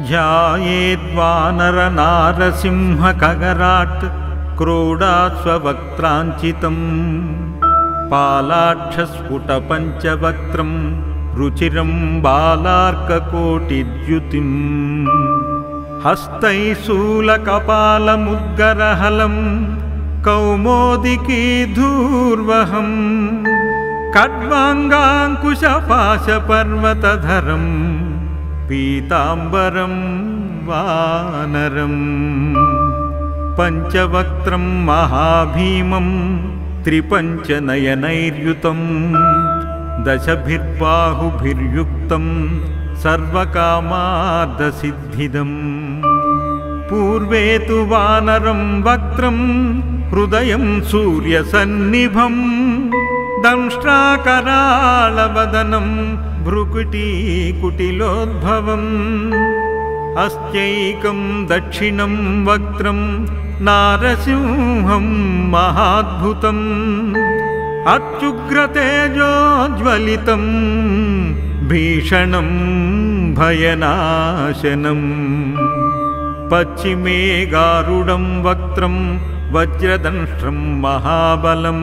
ध्यायेद्वानरनारसिंहखगराट् क्रोडास्ववक्त्राञ्चितम् पालाक्षस्फुटपञ्चवक्त्रं रुचिरं बालार्ककोटिद्युतिम् हस्तैः शूलकपालमुद्गरहलं कौमोदिकी धूर्वहम् खड्वाङ्गाङ्कुशपाशपर्वतधरं पीताम्बरं वानरम् पञ्चवक्त्रं महाभीमं त्रिपञ्चनयनैर्युतं दशभिर्बाहुभिर्युक्तं सर्वकामार्थसिद्धिदम् पूर्वे तु वानरं वक्त्रं हृदयं सूर्यसन्निभं दंष्ट्राकराळवदनं भ्रुकुटीकुटिलोद्भवम् अस्त्यैकं दक्षिणं वक्त्रं नारसिंहं महाद्भुतम् अत्युग्रतेजोज्वलितं भीषणं भयनाशनम् पश्चिमे गारुडं वक्त्रं वज्रदंष्ट्रं महाबलं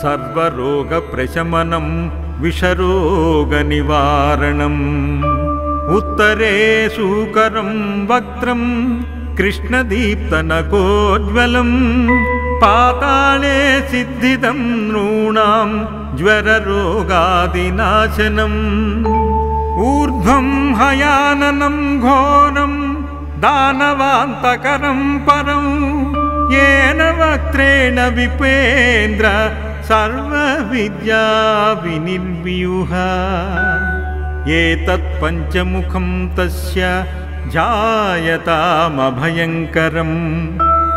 सर्वरोगप्रशमनं विषरोगनिवारणम् उत्तरे सूकरं वक्त्रं कृष्णदीप्तनकोज्ज्वलं पाताले सिद्धिदं नॄणां ज्वररोगादिनाशनम् ऊर्ध्वं हयाननं घोरं दानवान्तकरं परं येन वक्त्रेण विपेन्द्र सर्वविद्या विनिर्व्यूहा एतत् पञ्चमुखं तस्य जायतामभयङ्करं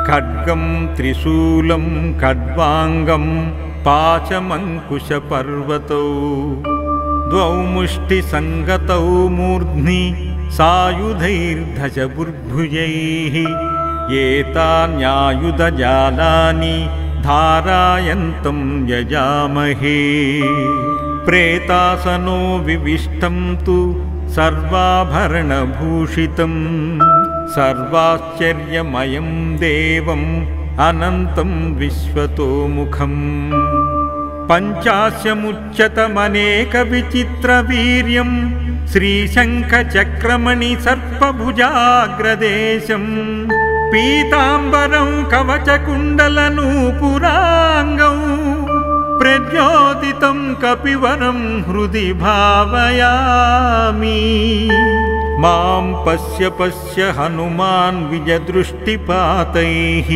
खड्गं त्रिशूलं खड्वाङ्गं पाशमङ्कुशपर्वतौ द्वौ मुष्टिसङ्गतौ मूर्ध्नि सायुधैर्दशबुर्भुजैः एतान्यायुधजालानि धारायन्तं यजामहे प्रेतासनो विविष्टं तु सर्वाभरणभूषितं सर्वाश्चर्यमयं देवम् अनन्तं विश्वतोमुखम् पञ्चास्यमुच्यतमनेकविचित्रवीर्यं श्रीशङ्खचक्रमणिसर्पभुजाग्रदेशं पीताम्बरं कवचकुण्डलनूपुराङ्गौ प्रद्योतितं कपिवरं हृदि भावयामि मां पश्य पश्य हनुमान् विजदृष्टिपातैः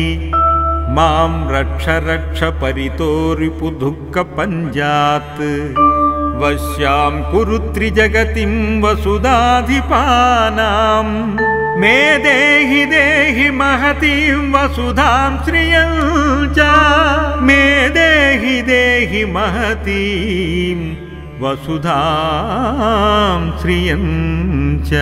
मां रक्ष रक्ष परितो रिपुदुःखपञ्जात् वश्यां कुरु त्रिजगतिं वसुधाधिपानां मे देहि देहि महतीं वसुधां श्रियं च मे देहि देहि महतीं वसुधां श्रियं च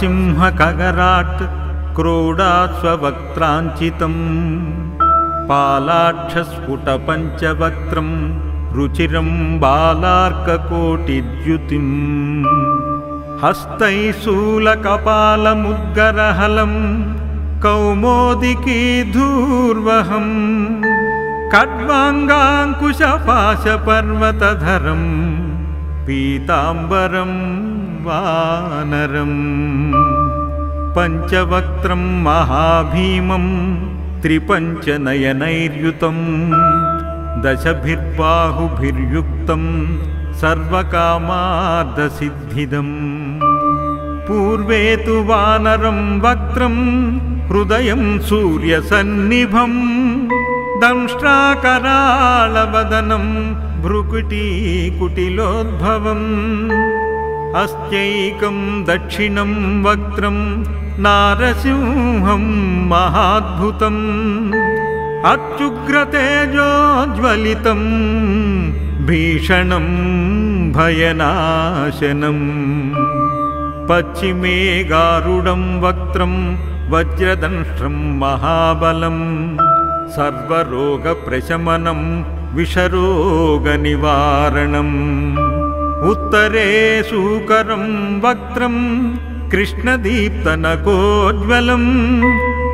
ध्यायेद्वानरनारसिंहखगराट् क्रोडास्ववक्त्राञ्चितं पालाक्षस्फुटपञ्चवक्त्रं रुचिरं बालार्ककोटिद्युतिम् हस्तैः शूलकपालमुद्गरहलं कौमोदिकी धूर्वहम् खड्वाङ्गाङ्कुशपाशपर्वतधरम् पीताम्बरं वानरम् पञ्चवक्त्रं महाभीमं त्रिपञ्चनयनैर्युतं दशभिर्बाहुभिर्युक्तं सर्वकामार्थसिद्धिदम् पूर्वे तु वानरं वक्त्रं हृदयं सूर्यसन्निभं दंष्ट्राकराळवदनं भ्रुकुटीकुटिलोद्भवम् अस्त्यैकं दक्षिणं वक्त्रं नारसिंहं महाद्भुतम् अत्युग्रतेजोज्वलितं भीषणं भयनाशनम् पश्चिमे गारुडं वक्त्रं वज्रदंष्ट्रं महाबलं सर्वरोगप्रशमनं विषरोगनिवारणम् उत्तरे सूकरं वक्त्रं कृष्णदीप्तनकोज्ज्वलं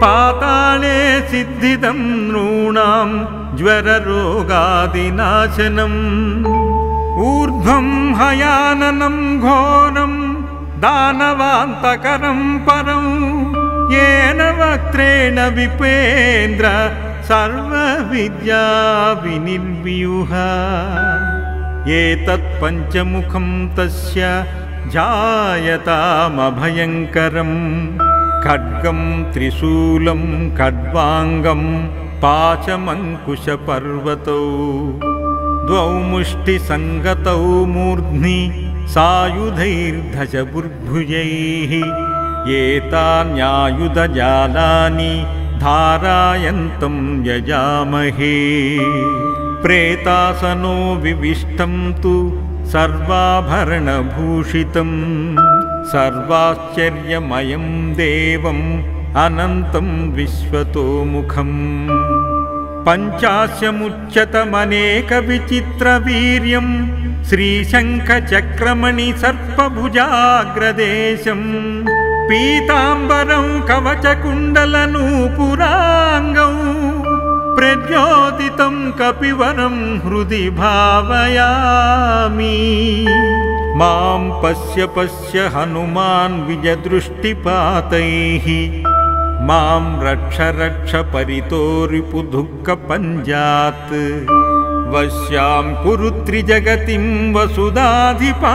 पाताले सिद्धिदं नॄणां ज्वररोगादिनाशनम् ऊर्ध्वं हयाननं घोरं दानवान्तकरं परं येन वक्त्रेण विपेन्द्र सर्वविद्या विनिर्व्यूहा एतत् पञ्चमुखं तस्य जायतामभयङ्करं खड्गं त्रिशूलं खड्वाङ्गं पाशमङ्कुशपर्वतौ द्वौ मुष्टिसङ्गतौ मूर्ध्नि सायुधैर्दशबुर्भुजैः एतान्यायुधजालानि धारायन्तं यजामहे प्रेतासनो विविष्टं तु सर्वाभरणभूषितं सर्वाश्चर्यमयं देवम् अनन्तं विश्वतोमुखम् पञ्चास्यमुच्यतमनेकविचित्रवीर्यं श्रीशङ्खचक्रमणिसर्पभुजाग्रदेशं पीताम्बरं कवचकुण्डलनूपुराङ्गौ प्रद्योतितं कपिवरं हृदि भावयामि मां पश्य पश्य हनुमान् विजदृष्टिपातैः मां रक्ष रक्ष परितो रिपुदुःखपञ्जात् वश्यां कुरु त्रिजगतिं वसुधाधिपानां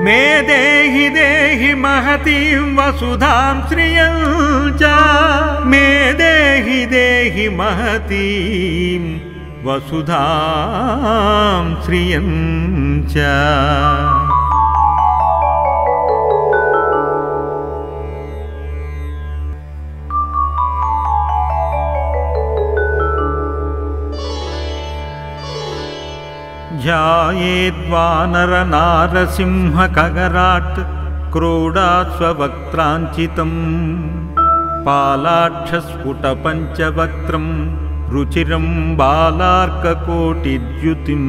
मे देहि देहि महतीं वसुधां श्रियं च मे देहि देहि महतीं वसुधां श्रियं च ध्यायेद्वानरनारसिंहखगराट् क्रोडास्ववक्त्राञ्चितं पालाक्षस्फुटपञ्चवक्त्रं रुचिरं बालार्ककोटिद्युतिं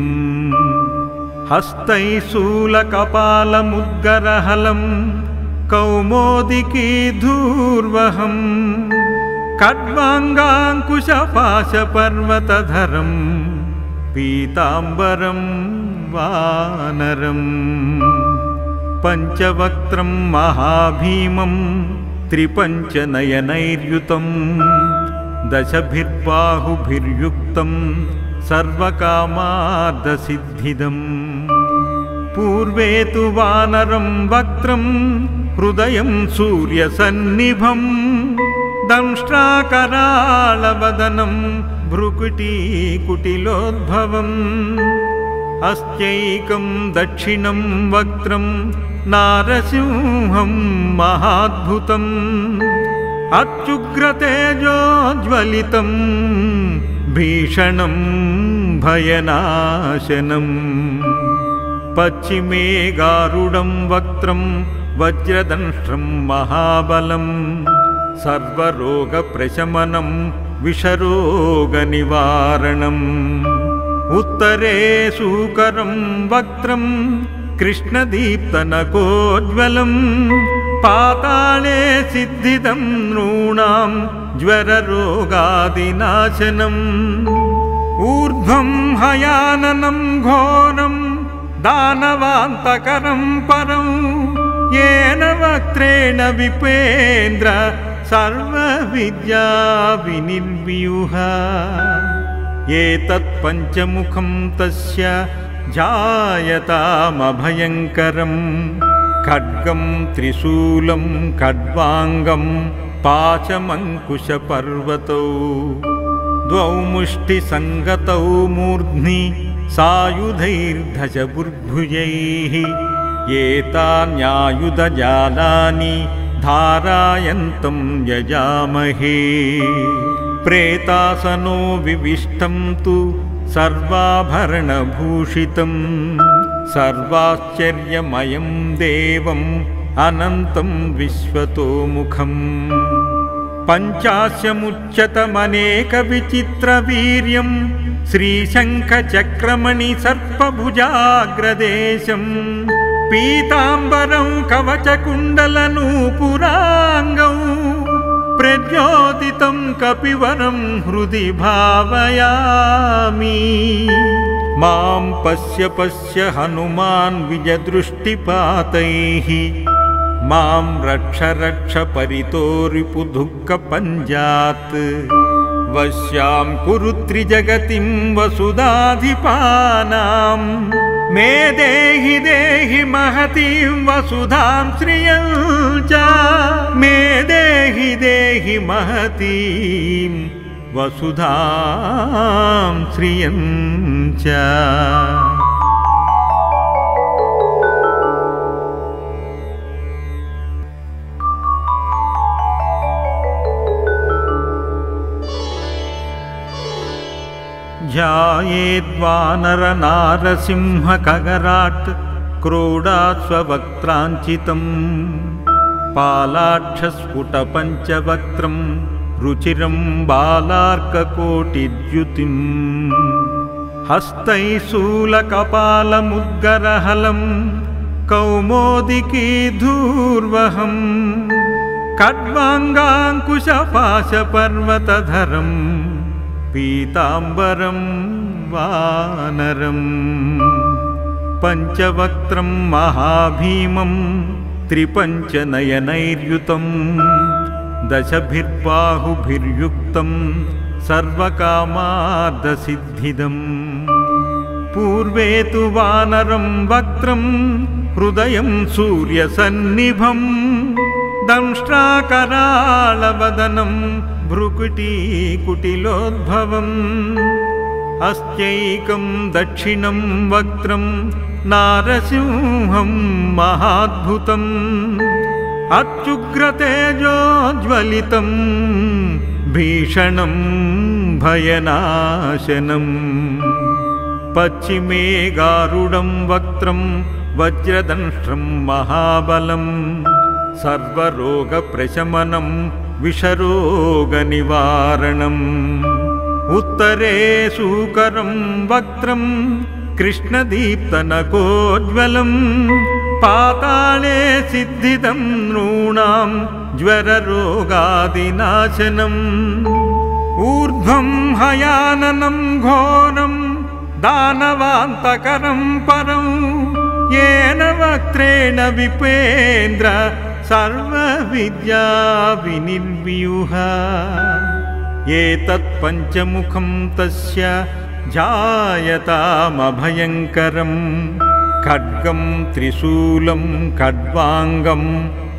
हस्तैः शूलकपालमुद्गरहलं कौमोदिकीधूर्वहं खड्वाङ्गाङ्कुशपाशपर्वतधरं पीताम्बरं वानरं पञ्चवक्त्रं महाभीमं त्रिपञ्चनयनैर्युतं दशभिर्बाहुभिर्युक्तं सर्वकामार्थसिद्धिदम् पूर्वे तु वानरं वक्त्रं हृदयं सूर्यसन्निभं दंष्ट्राकराळवदनं भ्रुकुटीकुटिलोद्भवम् अस्त्यैकं दक्षिणं वक्त्रं नारसिंहं महाद्भुतम् अत्युग्रतेजोज्वलितं भीषणं भयनाशनम् पश्चिमे गारुडं वक्त्रं वज्रदंष्ट्रं महाबलं सर्वरोगप्रशमनं विषरोगनिवारणम् उत्तरे सूकरं वक्त्रं कृष्णदीप्तनकोज्ज्वलं पाताले सिद्धिदं नॄणां ज्वररोगादिनाशनम् ऊर्ध्वं हयाननं घोरं दानवान्तकरं परं येन वक्त्रेण विपेन्द्र सर्वविद्या विनिर्व्यूहा एतत् पञ्चमुखं तस्य जायतामभयङ्करं खड्गं त्रिशूलं खड्वाङ्गं पाशमङ्कुशपर्वतौ द्वौ मुष्टिसङ्गतौ मूर्ध्नि सायुधैर्दशबुर्भुजैः एतान्यायुधजालानि धारायन्तं यजामहे प्रेतासनो विविष्टं तु सर्वाभरणभूषितं सर्वाश्चर्यमयं देवम् अनन्तं विश्वतोमुखम् पञ्चास्यमुच्यतमनेकविचित्रवीर्यं श्रीशङ्खचक्रमणि सर्पभुजाग्रदेशम् पीताम्बरं कवचकुण्डलनूपुराङ्गं प्रद्योतितं कपिवरं हृदि भावयामि मां पश्य पश्य हनुमान् विजदृष्टिपातैः मां रक्ष रक्ष परितो रिपुदुःखपञ्जात् वश्यां कुरु त्रिजगतिं वसुधाधिपानां मे देहि देहि महतीं वसुधां श्रियं च मे देहि देहि महतीं वसुधां श्रियं च। ध्यायेद्वानरनारसिंहखगराट् क्रोडास्ववक्त्राञ्चितं पालाक्षस्फुटपञ्चवक्त्रं रुचिरं बालार्ककोटिद्युतिं हस्तैशूलकपालमुद्गरहलं कौमोदिकीधूर्वहं खड्वाङ्गाङ्कुशपाशपर्वतधरं पीताम्बरं वानरं पञ्चवक्त्रं महाभीमं त्रिपञ्चनयनैर्युतं दशभिर्बाहुभिर्युक्तं सर्वकामार्थसिद्धिदम् पूर्वे तु वानरं वक्त्रं हृदयं सूर्यसन्निभं दंष्ट्राकराळवदनं भ्रुकुटीकुटिलोद्भवम् अस्त्यैकं दक्षिणं वक्त्रं नारसिंहं महाद्भुतम् अत्युग्रतेजोज्वलितं भीषणं भयनाशनम् पश्चिमे गारुडं वक्त्रं वज्रदंष्ट्रं महाबलं सर्वरोगप्रशमनं विषरोगनिवारणम् उत्तरे सूकरं वक्त्रं कृष्णदीप्तनकोज्ज्वलं पाताले सिद्धिदं नॄणां ज्वररोगादिनाशनम् ऊर्ध्वं हयाननं घोरं दानवान्तकरं परं येन वक्त्रेण विपेन्द्र सर्वविद्या विनिर्व्यूह एतत् पञ्चमुखं तस्य जायतामभयङ्करं खड्गं त्रिशूलं खड्वाङ्गं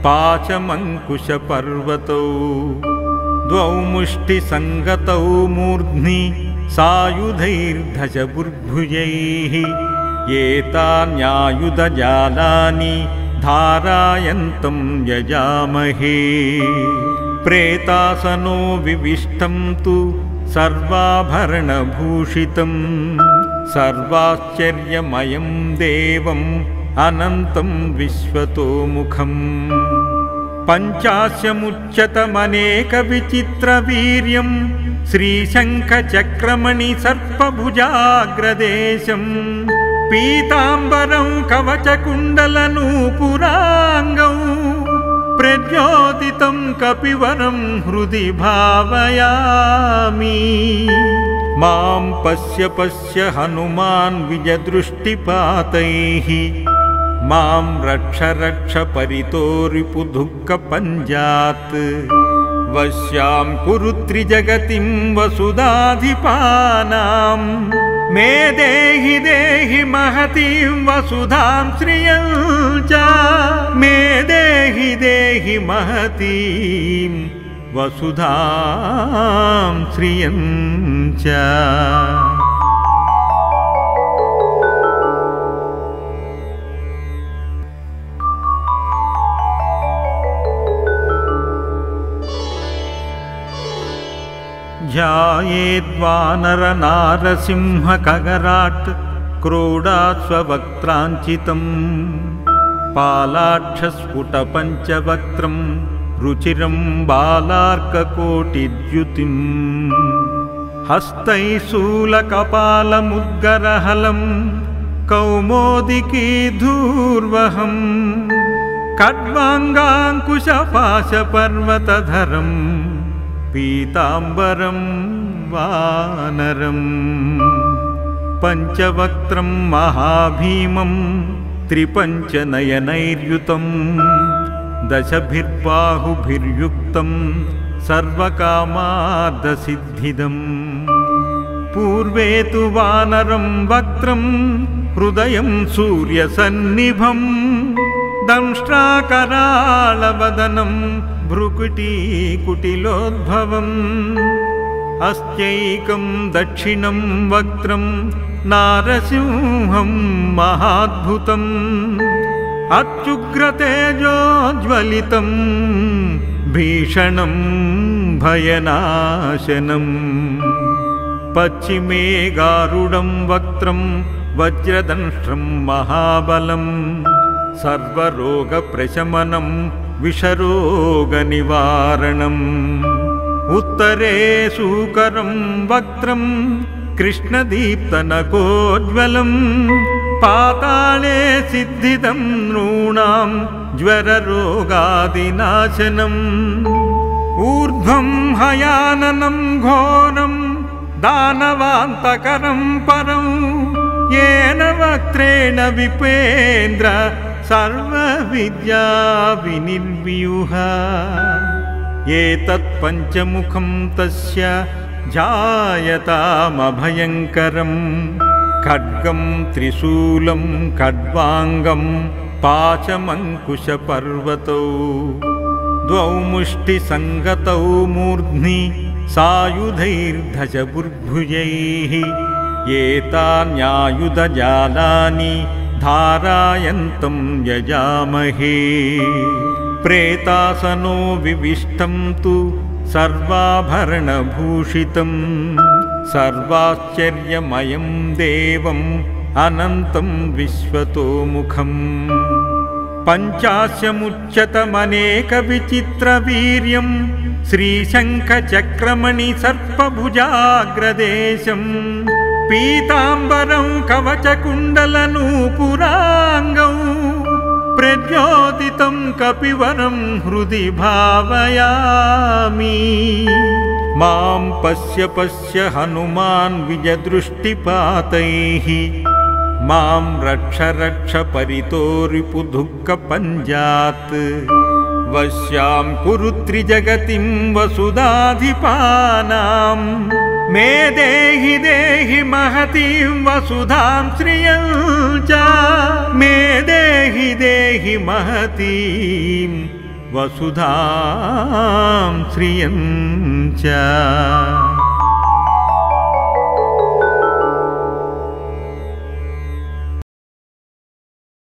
पाशमङ्कुशपर्वतौ द्वौ मुष्टिसङ्गतौ मूर्ध्नि सायुधैर्दशबुर्भुजैः एतान्यायुधजालानि धारायन्तं यजामहे प्रेतासनो विविष्टं तु सर्वाभरणभूषितं सर्वाश्चर्यमयं देवम् अनन्तं विश्वतोमुखम् पञ्चास्यमुच्यतमनेकविचित्रवीर्यं श्रीशङ्खचक्रमणि सर्पभुजाग्रदेशं पीताम्बरं कवचकुण्डलनूपुराङ्गं प्रद्योतितं कपिवरं हृदि भावयामि मां पश्य पश्य हनुमान् विजदृष्टिपातैः मां रक्ष रक्ष परितो रिपुदुःखपञ्जात् वश्यां कुरु त्रिजगतिं वसुधाधिपानां मे देहि देहि महतीं वसुधां श्रियं च मे देहि देहि महतीं वसुधां श्रियं च। ध्यायेद्वानरनारसिंहखगराट् क्रोडास्ववक्त्राञ्चितं पालाक्षस्फुटपञ्चवक्त्रं रुचिरं बालार्ककोटिद्युतिं हस्तैशूलकपालमुद्गरहलं कौमोदिकीधूर्वहं खड्वाङ्गाङ्कुशपाशपर्वतधरं पीताम्बरं वानरं पञ्चवक्त्रं महाभीमं त्रिपञ्चनयनैर्युतं दशभिर्बाहुभिर्युक्तं सर्वकामार्थसिद्धिदम् पूर्वे तु वानरं वक्त्रं हृदयं सूर्यसन्निभं दंष्ट्राकराळवदनं भ्रुकुटीकुटिलोद्भवम् अस्त्यैकं दक्षिणं वक्त्रं नारसिंहं महाद्भुतम् अत्युग्रतेजोज्वलितं भीषणं भयनाशनम् पश्चिमे गारुडं वक्त्रं वज्रदंष्ट्रं महाबलं सर्वरोगप्रशमनं विषरोगनिवारणम् उत्तरे सूकरं वक्त्रं कृष्णदीप्तनकोज्ज्वलं पाताले सिद्धिदं नॄणां ज्वररोगादिनाशनम् ऊर्ध्वं हयाननं घोरं दानवान्तकरं परं येन वक्त्रेण विपेन्द्र सर्वविद्या विनिर्व्यूह एतत् पञ्चमुखं तस्य जायतामभयङ्करं खड्गं त्रिशूलं खड्वाङ्गं पाशमङ्कुशपर्वतौ द्वौ मुष्टिसङ्गतौ मूर्ध्नि सायुधैर्दशबुर्भुजैः एतान्यायुधजालानि धारायन्तं यजामहे प्रेतासनो विविष्टं तु सर्वाभरणभूषितं सर्वाश्चर्यमयं देवम् अनन्तं विश्वतोमुखम् पञ्चास्यमुच्यतमनेकविचित्रवीर्यं श्रीशङ्खचक्रमणि सर्पभुजाग्रदेशं पीताम्बरं कवचकुण्डलनूपुराङ्गौ प्रज्योतितं कपिवरं हृदि भावयामि मां पश्य पश्य हनुमान् विजदृष्टिपातैः मां रक्ष रक्ष परितो रिपुदुःखपञ्जात् वश्यां कुरु त्रिजगतिं वसुधाधिपानां मे देहि देहि महतीं वसुधां श्रियं च मे देहि देहि महतीं वसुधां श्रियं च।